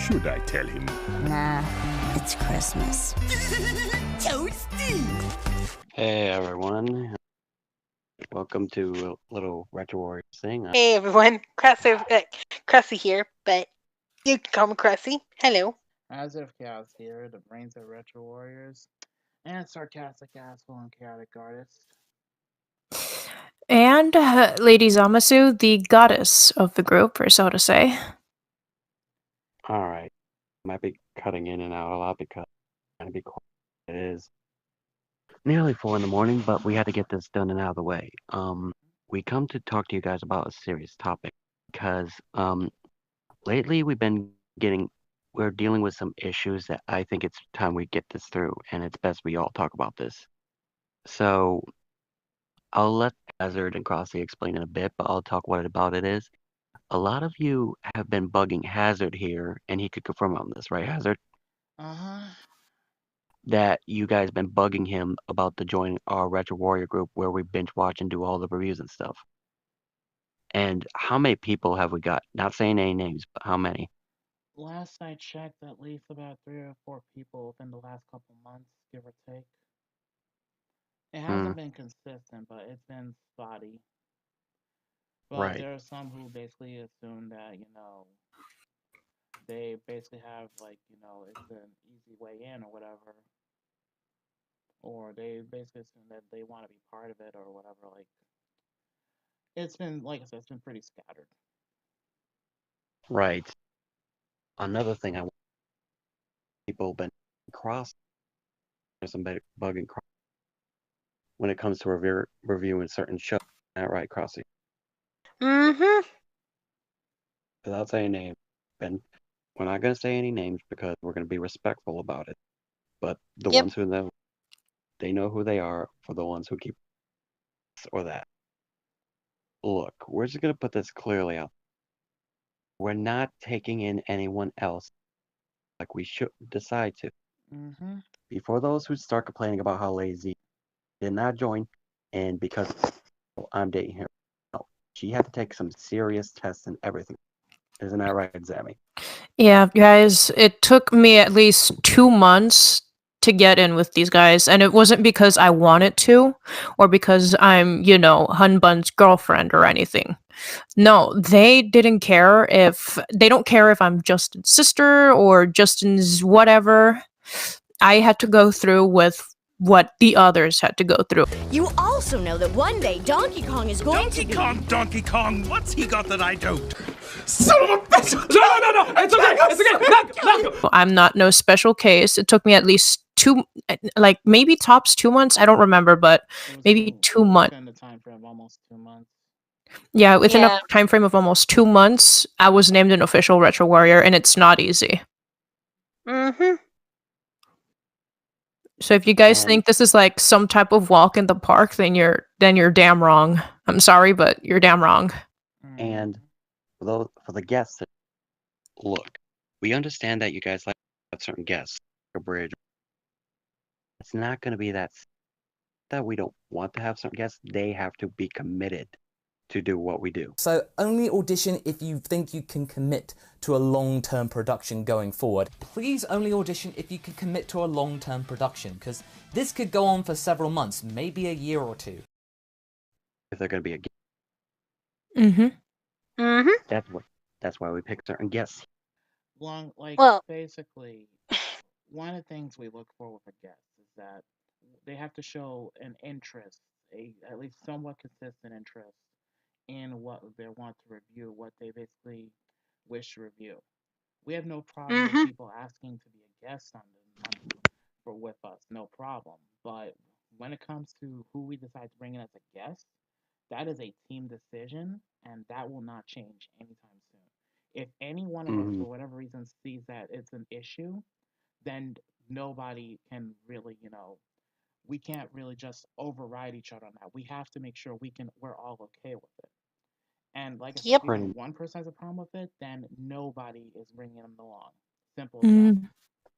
should I tell him? Nah, it's Christmas. Toasty! Hey everyone, welcome to a little Retro Warriors thing. Hey everyone, Crossy here, but you can call me Crossy. Hello. As if Chaos here, the brains of Retro Warriors, and sarcastic asshole and chaotic artist. And Lady Zamasu, the goddess of the group, or so to say. Alright, might be cutting in and out a lot because I'm trying to be quiet. It is nearly 4 in the morning, but we had to get this done and out of the way. We come to talk to you guys about a serious topic because lately we're dealing with some issues that I think it's time we get this through, and it's best we all talk about this. So I'll let Hazard and Crossy explain in a bit, but I'll talk what about it is. A lot of you have been bugging Hazard here, and he could confirm on this, right, Hazard? That you guys been bugging him about the join our Retro Warrior group where we binge watch and do all the reviews and stuff. And how many people have we got? Not saying any names, but how many? Last I checked, at least about 3 or 4 people within the last couple months, give or take. It hasn't been consistent, but it's been spotty. But Right. there are some who basically assume that, they basically have, it's an easy way in or whatever. Or they basically assume that they want to be part of it or whatever. It's been, like I said, it's been pretty scattered. Right. Another thing I want people been cross. There's some bugging cross when it comes to reviewing certain shows. Is that right, Crossy? Mm-hmm. Without saying names, Ben, we're not going to say any names because we're going to be respectful about it. But the ones who know, they know who they are. For the ones who keep this or that. Look, we're just going to put this clearly out. We're not taking in anyone else like we should decide to. Before those who start complaining about how lazy did not join, and because I'm dating her, no, she had to take some serious tests and everything. Isn't that right, Zammy? Yeah, guys, it took me at least 2 months to get in with these guys, and it wasn't because I wanted to, or because I'm, Hunbun's girlfriend or anything. No, they don't care if I'm Justin's sister or Justin's whatever. I had to go through with what the others had to go through. You also know that one day Donkey Kong is going to be... Donkey Kong, what's he got that I don't? Son of a bitch! No, it's okay, I'm not no special case. It took me at least maybe tops 2 months. I don't remember, but maybe 2 months. Within the time frame of almost 2 months. Yeah, within a time frame of almost 2 months, I was named an official Retro Warrior, and it's not easy. So if you guys think this is like some type of walk in the park, then you're damn wrong. I'm sorry, but you're damn wrong. And for the guests, look, we understand that you guys like certain guests, like a bridge. It's not going to be that we don't want to have certain guests. They have to be committed to do what we do. So only audition if you think you can commit to a long-term production going forward. Please only audition if you can commit to a long-term production, because this could go on for several months, maybe a year or 2. If they're going to be a guest. That's why we pick certain guests. Basically, one of the things we look for with a guest is that they have to show an interest, at least somewhat consistent interest in what they want to review, what they basically wish to review. We have no problem with people asking to be a guest with us, no problem. But when it comes to who we decide to bring in as a guest, that is a team decision, and that will not change anytime soon. If any one of us, for whatever reason, sees that it's an issue, then nobody can really, we can't really just override each other on that. We have to make sure we're all okay with it. And like I said, if one person has a problem with it, then nobody is bringing them along. Simple as that.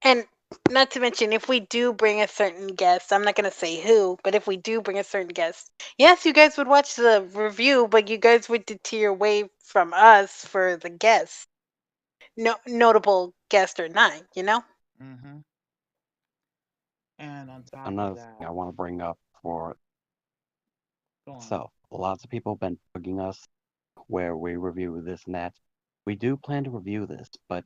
And not to mention, if we do bring a certain guest, I'm not going to say who, but if we do bring a certain guest, yes, you guys would watch the review, but you guys would deter away from us for the guest. notable guest or not, you know? Mm-hmm. And on top of Another thing that, I want to bring up for go on. itself, lots of people have been bugging us where we review this and that. We do plan to review this, but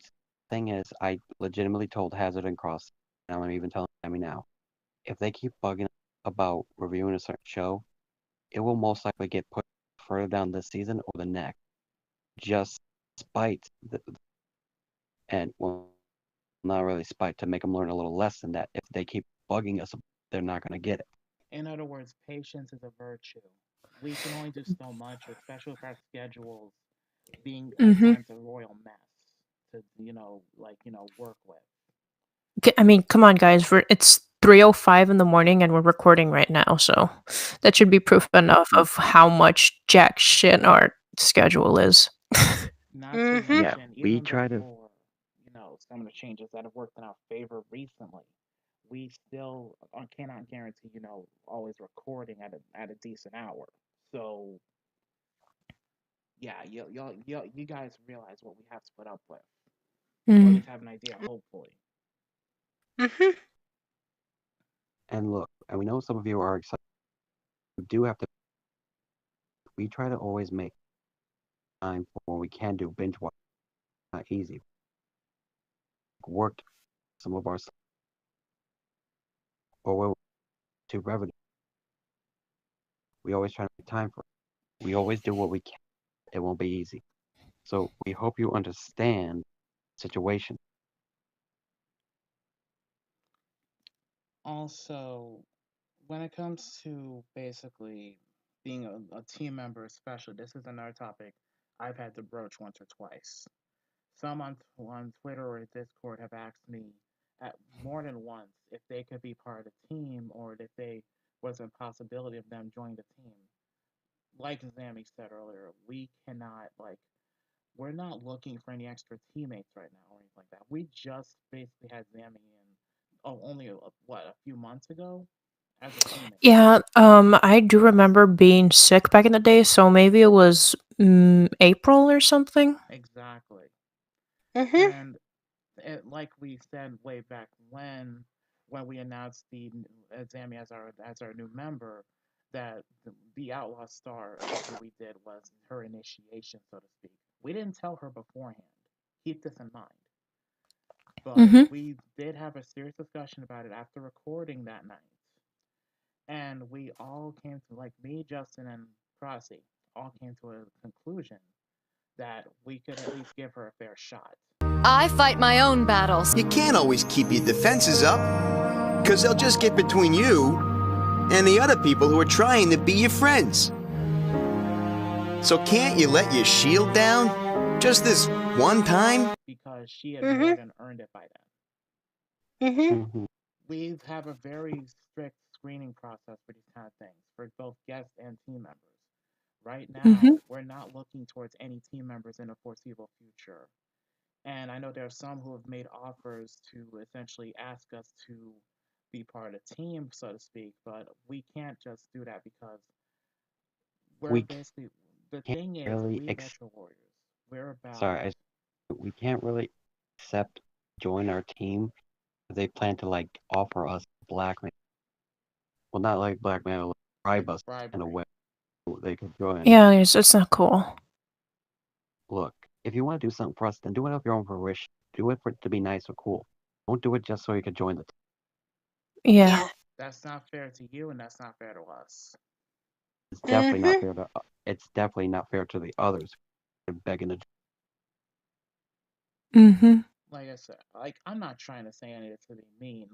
thing is, I legitimately told Hazard and Cross, and I'm even telling Sammy now, if they keep bugging about reviewing a certain show, it will most likely get put further down this season or the next. Just spite and well, not really spite to make them learn a little lesson that if they keep bugging us, they're not going to get it. In other words, patience is a virtue. We can only do so much, especially with our schedules being at Mm-hmm. times a royal mess to, work with. I mean, come on, guys. It's 3:05 in the morning, and we're recording right now, so that should be proof enough of how much jack shit our schedule is. Not to Mm-hmm. Yeah, mention, we even try to. before, some of the changes that have worked in our favor recently, we still cannot guarantee, always recording at a decent hour. So yeah, you guys realize what we have to put up with, or at Mm. least have an idea, hopefully. Mm-hmm. And look, and we know some of you are excited. We do have to. We try to always make time for when we can do binge watch. Not easy. Worked some of our or we're to revenue. We always try to make time for it. We always do what we can. It won't be easy. So we hope you understand the situation. Also, when it comes to basically being a team member, especially, this is another topic I've had to broach once or twice. Some on Twitter or Discord have asked me at more than once if they could be part of the team or if they was a possibility of them joining the team. Like Zammy said earlier, we cannot we're not looking for any extra teammates right now or anything like that. We just basically had Zammy in only a few months ago as a teammate. Yeah, I do remember being sick back in the day, so maybe it was April or something. Exactly. Mm-hmm. And like we said way back when we announced the Zammy as our new member, that the Outlaw Star that we did was her initiation, so to speak. We didn't tell her beforehand. Keep this in mind. But Mm-hmm. we did have a serious discussion about it after recording that night. And we all came to, like me, Justin, and Crossy, all came to a conclusion that we could at least give her a fair shot. I fight my own battles. You can't always keep your defenses up, because they'll just get between you and the other people who are trying to be your friends. So can't you let your shield down? Just this one time? Because she had Mm-hmm. more than earned it by then. Mm-hmm. Mm-hmm. We have a very strict screening process for these kind of things, for both guests and team members. Right Mm-hmm. now, we're not looking towards any team members in the foreseeable future. And I know there are some who have made offers to essentially ask us to be part of the team, so to speak, but we can't just do that because we're We basically, the can't thing is, really we Retro Warriors, we're about, sorry, we can't really accept join our team. They plan to like offer us blackmail. Well, not like blackmail, like bribe us in a bribery. way they could join. Yeah, it's not cool. Look, if you want to do something for us, then do it of your own fruition. Do it for it to be nice or cool. Don't do it just so you can join the team. Yeah. Yeah. That's not fair to you, and that's not fair to us. It's definitely not Mm-hmm. fair to. It's definitely not fair to the others who are begging to. Mm-hmm. Like I said, I'm not trying to say anything to be mean.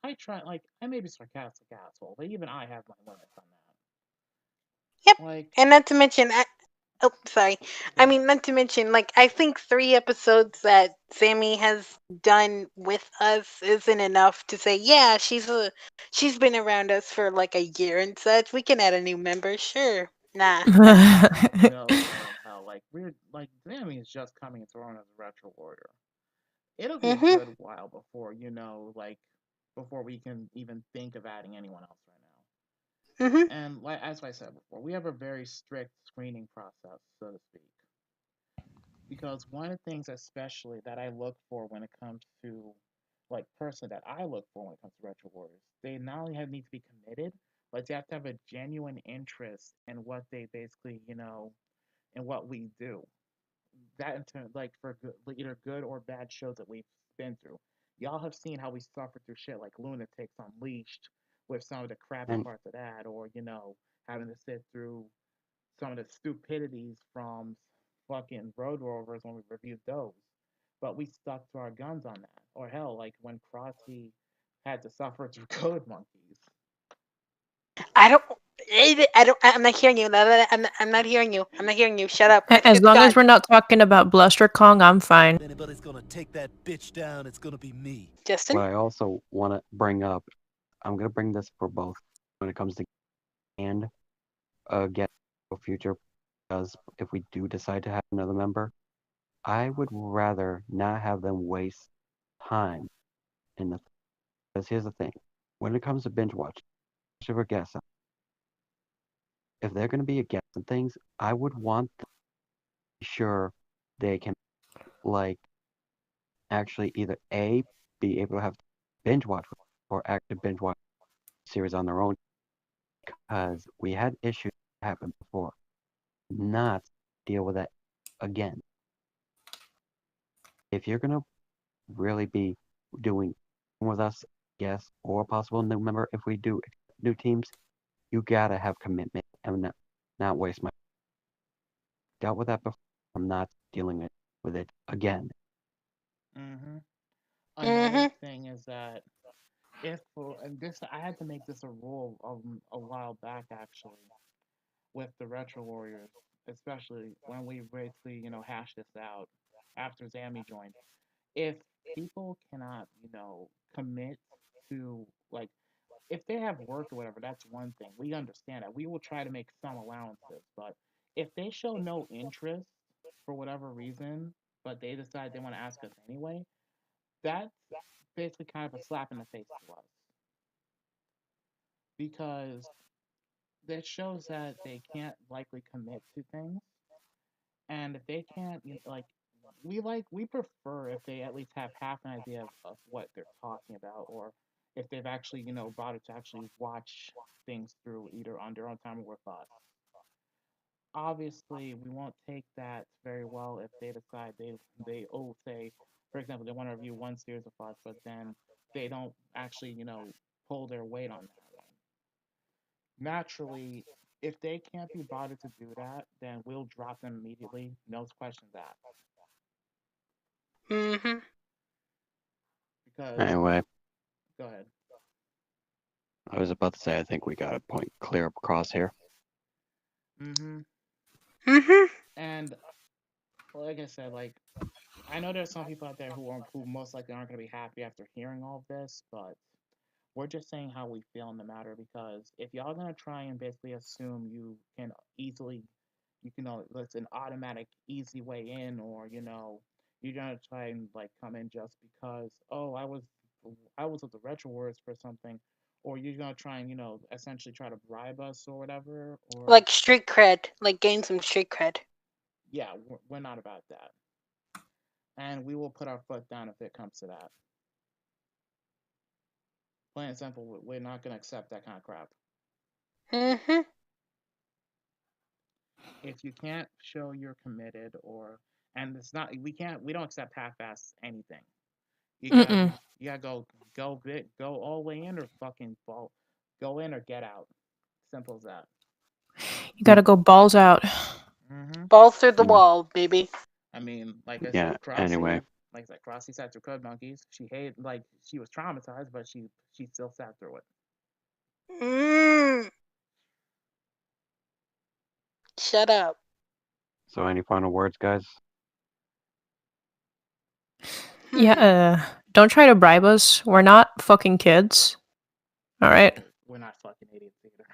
I may be sarcastic asshole, but even I have my limits on Yep. that. Like, And not to mention, oh, sorry. go I ahead. mean, not to mention, I think 3 episodes that Sammy has done with us isn't enough to say, yeah, she's been around us for like a year and such. We can add a new member, sure. Nah, nah. No in hell. Zammy is just coming and throwing as a retro warrior. It'll be a Mm-hmm. good while before before we can even think of adding anyone else right now. Mm-hmm. And as I said before, we have a very strict screening process, so to speak. Because one of the things, especially that I look for when it comes to, like, person that I look for when it comes to Retro Warriors, they not only need to be committed, but they have to have a genuine interest in what they basically, in what we do. That in turn, like for good, like, either good or bad shows that we've been through. Y'all have seen how we suffer through shit like Lunatics Unleashed with some of the crappy And parts of that, or having to sit through some of the stupidities from fucking Road Rovers when we reviewed those. But we stuck to our guns on that. Or hell, like when Crossy had to suffer through Code Monkeys. I'm not hearing you. I'm not hearing you. I'm not hearing you. Shut up. As long as God. we're not talking about Bluster Kong, I'm fine. If anybody's gonna take that bitch down, it's gonna be me. Justin? what I also want to bring up, I'm going to bring this for both when it comes to and get future, because if we do decide to have another member, I would rather not have them waste time in the. Because here's the thing, when it comes to binge watching, especially for guests, if they're going to be a guest and things, I would want them to be sure they can, like, actually either A, be able to have binge watch or actually binge watch series on their own, because we had issues happen before. Not deal with that again. If you're going to really be doing with us, guests, or possible new member, if we do new teams, you gotta have commitment and not waste my. Dealt with that before. I'm not dealing with it again. Another thing is that and this, I had to make this a rule a while back actually, with the Retro Warriors, especially when we basically, hashed this out after Zammy joined. If people cannot, commit to, like, if they have work or whatever, that's one thing. We understand that. We will try to make some allowances, but if they show no interest for whatever reason, but they decide they want to ask us anyway, that's basically kind of a slap in the face to us. Because that shows that they can't likely commit to things. And if they can't, we prefer if they at least have half an idea of what they're talking about, or if they've actually, bothered to actually watch things through either on their own time or with us. Obviously, we won't take that very well if they decide say, for example, they want to review one series of us, but then they don't actually, pull their weight on that one. Naturally, if they can't be bothered to do that, then we'll drop them immediately. No questions asked. Because Anyway, go ahead. I was about to say I think we got a point clear up across here. And like I said, like, I know there's some people out there who most likely aren't going to be happy after hearing all of this, but we're just saying how we feel in the matter, because if y'all gonna try and basically assume you can easily, it's an automatic easy way in, or you're gonna try and like come in just because, oh, I was with the Retro Wars for something, or you're gonna try and essentially try to bribe us or whatever, or like street cred, like gain some street cred. Yeah, we're not about that, and we will put our foot down if it comes to that. Plain and simple, we're not gonna accept that kind of crap. If you can't show you're committed, and it's not, we don't accept half-ass anything. You gotta go big, go all the way in, or fucking go in or get out. Simple as that. You gotta go balls out. Balls through the wall, baby. I mean, like I Yeah. said, Crossy, Anyway, like I said, Crossy sat through Code Monkeys. She hated, like, she was traumatized, but she still sat through it. Shut up. So any final words, guys? Yeah, don't try to bribe us. We're not fucking kids. All right? We're not fucking idiots either.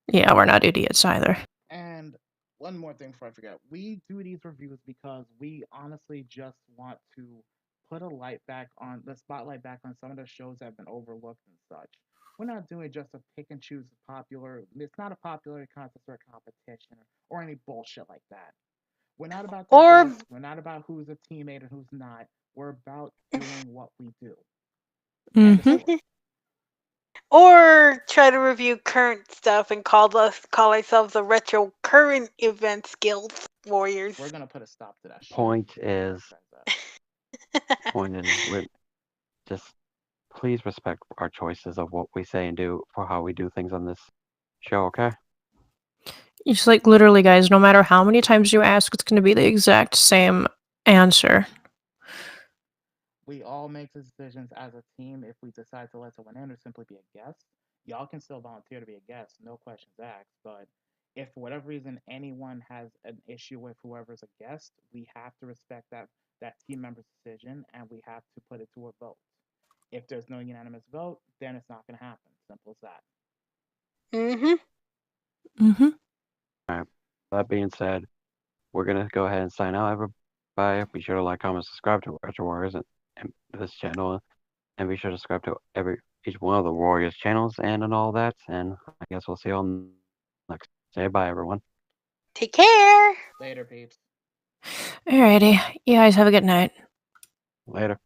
Yeah, we're not idiots either. And one more thing before I forget. We do these reviews because we honestly just want to put the spotlight back on some of the shows that have been overlooked and such. We're not doing it just to pick and choose popular. It's not a popularity contest or a competition or any bullshit like that. We're not about the Or dates. We're not about who's a teammate and who's not. We're about doing what we do. Mm-hmm. or try to review current stuff and call ourselves the retro current events guild warriors. We're gonna put a stop to that shit. Point is, just please respect our choices of what we say and do for how we do things on this show, okay? It's like literally, guys, no matter how many times you ask, it's going to be the exact same answer. We all make decisions as a team. If we decide to let someone in or simply be a guest, y'all can still volunteer to be a guest, no questions asked. But if for whatever reason anyone has an issue with whoever's a guest, we have to respect that team member's decision and we have to put it to a vote. If there's no unanimous vote, then it's not going to happen. Simple as that. Mm-hmm. All right. That being said, we're gonna go ahead and sign out, everybody. Be sure to like, comment, subscribe to Retro Warriors and this channel, and be sure to subscribe to each one of the Warriors channels and all that. And I guess we'll see you all next. Say bye, everyone. Take care. Later, peeps. Alrighty. You guys have a good night. Later.